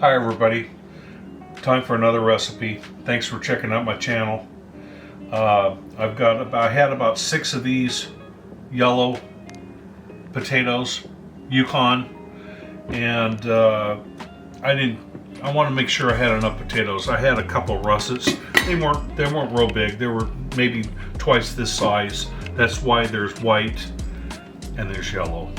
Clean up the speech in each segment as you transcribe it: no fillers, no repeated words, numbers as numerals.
Hi everybody, time for another recipe. Thanks for checking out my channel. I had about 6 of these yellow potatoes, Yukon, and I want to make sure I had enough potatoes. I had a couple of russets. They weren't real big. They were maybe twice this size. That's why there's white and there's yellow.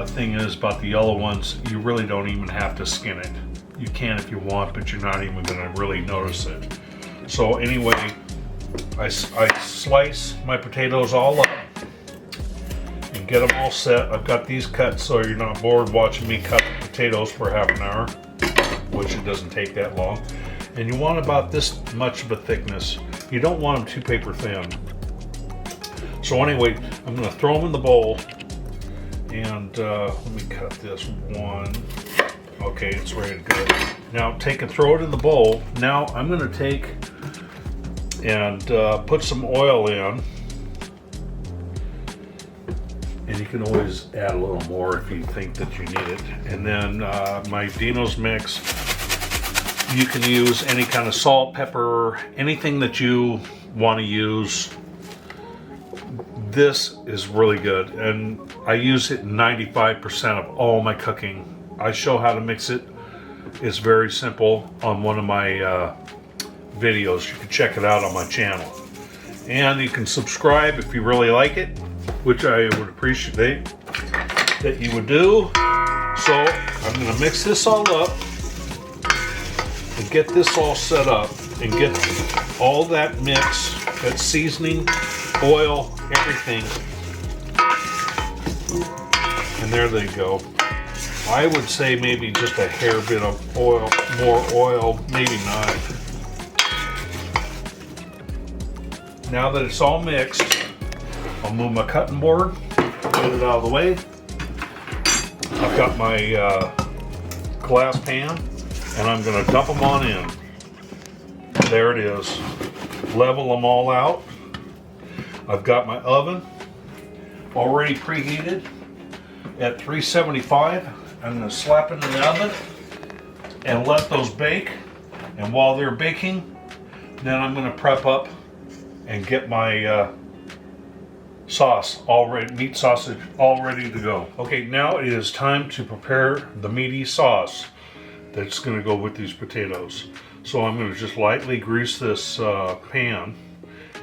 Thing is about the yellow ones, you really don't even have to skin it. You can if you want, but you're not even going to really notice it. So anyway, I slice my potatoes all up and get them all set. I've got these cut so you're not bored watching me cut the potatoes for half an hour, which it doesn't take that long. And you want about this much of a thickness. You don't want them too paper thin. So anyway, I'm going to throw them in the bowl. And let me cut this one. Okay, it's ready to go. Now take and throw it in the bowl. Now I'm going to take and put some oil in. And you can always add a little more if you think that you need it. And then my Dino's mix. You can use any kind of salt, pepper, anything that you want to use. This is really good, and I use it in 95% of all my cooking. I show how to mix it. It's very simple on one of my videos. You can check it out on my channel. And you can subscribe if you really like it, which I would appreciate that you would do. So I'm going to mix this all up and get this all set up and get all that mix, that seasoning, oil, everything. And there they go. I would say maybe just a hair bit of oil, more oil, maybe not. Now that it's all mixed, I'll move my cutting board, get it out of the way. I've got my glass pan, and I'm going to dump them on in. There it is. Level them all out. I've got my oven already preheated at 375. I'm going to slap it in the oven and let those bake. And while they're baking, then I'm going to prep up and get my sauce meat sausage all ready to go. Okay, now it is time to prepare the meaty sauce that's going to go with these potatoes. So I'm going to just lightly grease this pan.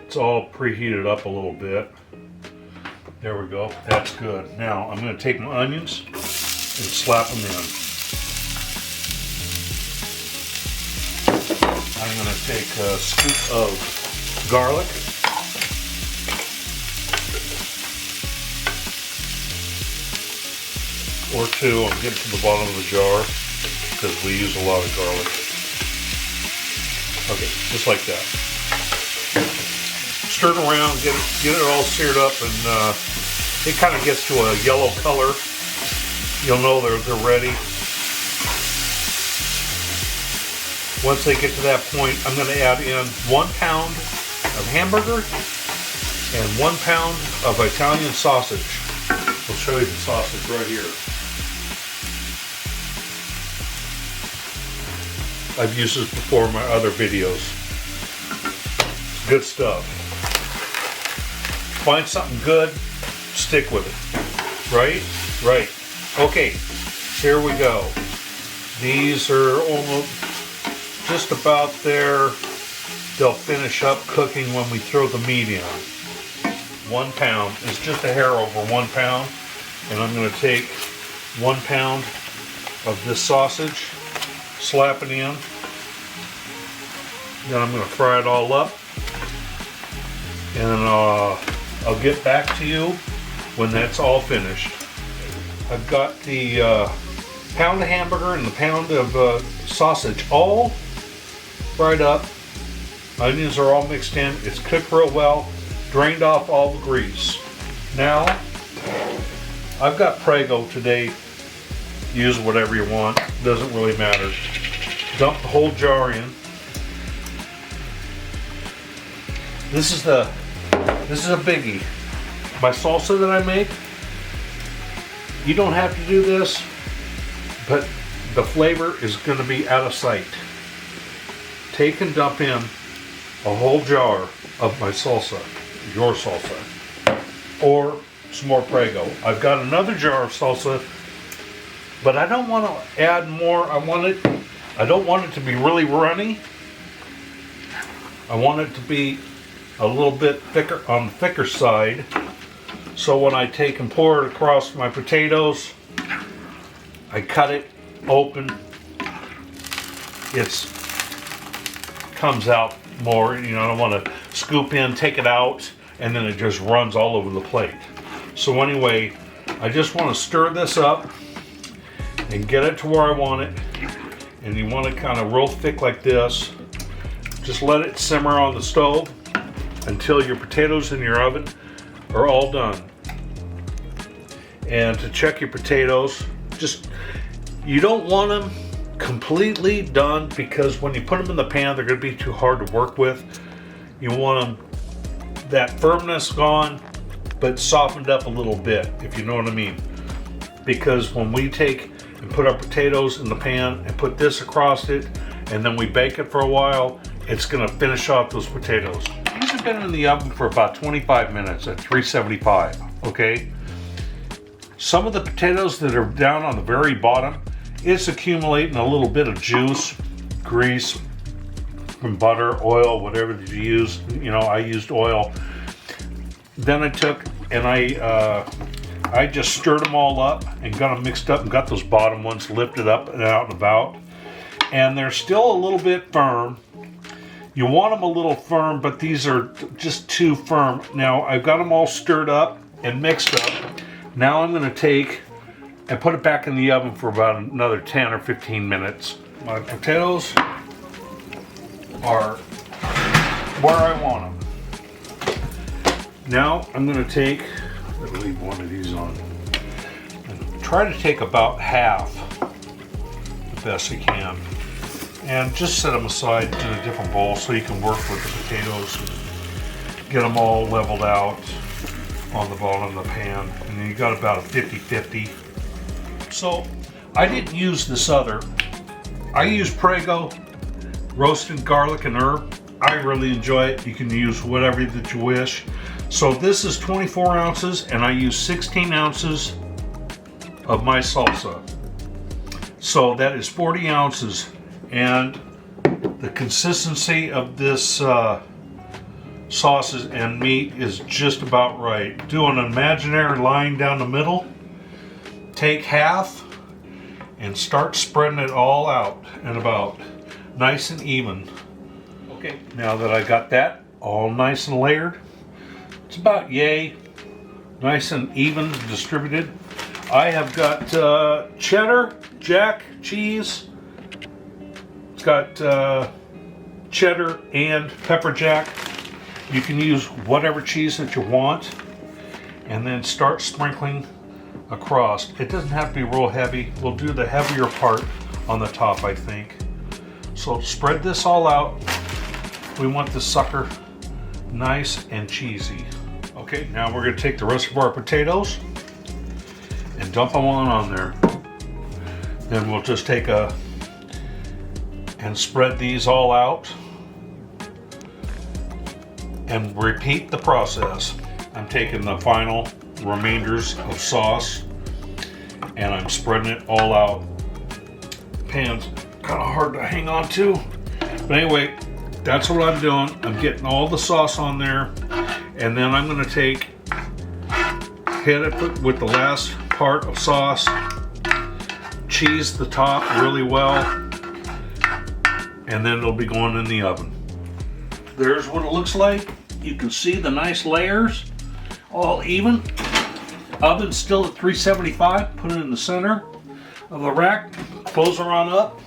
It's all preheated up a little bit. There we go. That's good. Now I'm going to take my onions and slap them in. I'm going to take a scoop of garlic. Or 2. I'll get to the bottom of the jar because we use a lot of garlic. Okay, just like that. Stir it around, get it all seared up, and it kind of gets to a yellow color. You'll know they're ready. Once they get to that point, I'm going to add in 1 pound of hamburger and 1 pound of Italian sausage. I'll show you the sausage right here. I've used this before in my other videos. It's good stuff. Find something good, stick with it. Right? Right. Okay, here we go. These are almost just about there. They'll finish up cooking when we throw the meat in. 1 pound. It's just a hair over 1 pound. And I'm going to take 1 pound of this sausage, slap it in. Then I'm going to fry it all up. And I'll get back to you when that's all finished. I've got the pound of hamburger and the pound of sausage all fried up. Onions are all mixed in. It's cooked real well. Drained off all the grease. Now, I've got Prego today. Use whatever you want. Doesn't really matter. Dump the whole jar in. This is a biggie. My salsa that I make, you don't have to do this, but the flavor is going to be out of sight. Take and dump in a whole jar of my salsa, your salsa, or some more Prego. I've got another jar of salsa, but I don't want to add more. I don't want it to be really runny. I want it to be a little bit thicker, on the thicker side. So when I take and pour it across my potatoes, I cut it open. It comes out more, you know, I don't want to scoop in, take it out, and then it just runs all over the plate. So anyway, I just want to stir this up and get it to where I want it. And you want it kind of real thick like this. Just let it simmer on the stove until your potatoes in your oven are all done. And to check your potatoes, you don't want them completely done, because when you put them in the pan, they're going to be too hard to work with. You want them, that firmness gone, but softened up a little bit, if you know what I mean. Because when we take and put our potatoes in the pan and put this across it, and then we bake it for a while, it's going to finish off those potatoes. These have been in the oven for about 25 minutes at 375, okay? Some of the potatoes that are down on the very bottom, it's accumulating a little bit of juice, grease, from butter, oil, whatever that you use. You know, I used oil. Then I took and I just stirred them all up and got them mixed up and got those bottom ones lifted up and out and about. And they're still a little bit firm. You want them a little firm, but these are just too firm. Now I've got them all stirred up and mixed up. Now I'm going to take and put it back in the oven for about another 10 or 15 minutes. My potatoes are where I want them. Now I'm going to take, I'll leave one of these on, and try to take about half, the best you can, and just set them aside in a different bowl so you can work with the potatoes, get them all leveled out on the bottom of the pan, and then you got about a 50-50. So I didn't use this other. I use Prego roasted garlic and herb. I really enjoy it. You can use whatever that you wish. So this is 24 ounces, and I use 16 ounces of my salsa. So that is 40 ounces, and the consistency of this sauces and meat is just about right. Do an imaginary line down the middle. Take half and start spreading it all out and about, nice and even. Okay, now that I got that all nice and layered, it's about yay, nice and even distributed. I have got cheddar, jack cheese. It's got cheddar and pepper jack. You can use whatever cheese that you want, and then start sprinkling across. It doesn't have to be real heavy. We'll do the heavier part on the top, I think. So spread this all out. We want this sucker nice and cheesy. Okay, now we're going to take the rest of our potatoes and dump them on there. Then we'll just take and spread these all out and repeat the process. I'm taking the final remainders of sauce and I'm spreading it all out. Pan's kind of hard to hang on to, but anyway, that's what I'm doing. I'm getting all the sauce on there, and then I'm going to hit it with the last part of sauce, cheese the top really well, and then it'll be going in the oven. There's what it looks like. You can see the nice layers, all even. Oven's still at 375. Put it in the center of the rack. Close her on up.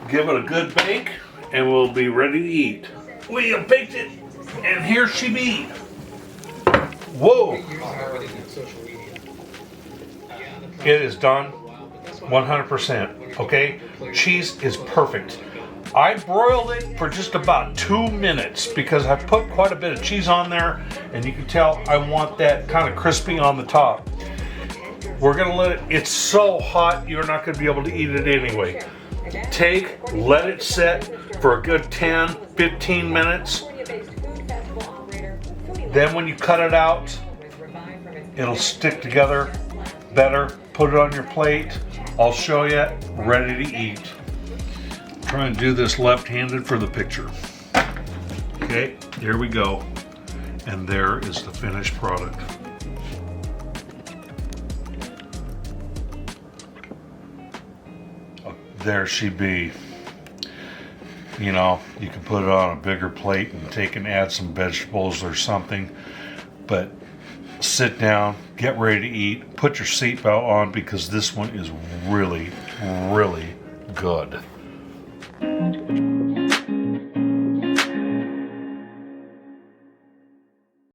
Give it a good bake, and we'll be ready to eat. We have baked it, and here she be. Whoa! It is done 100%, okay? Cheese is perfect. I broiled it for just about 2 minutes because I put quite a bit of cheese on there, and you can tell I want that kind of crispy on the top. We're gonna let it, it's so hot you're not gonna be able to eat it anyway. Let it set for a good 10, 15 minutes. Then when you cut it out, it'll stick together better. Put it on your plate. I'll show you, ready to eat. Try and do this left-handed for the picture. Okay, here we go. And there is the finished product. There she be. You know, you can put it on a bigger plate and take and add some vegetables or something. But sit down, get ready to eat, put your seatbelt on because this one is really, really good.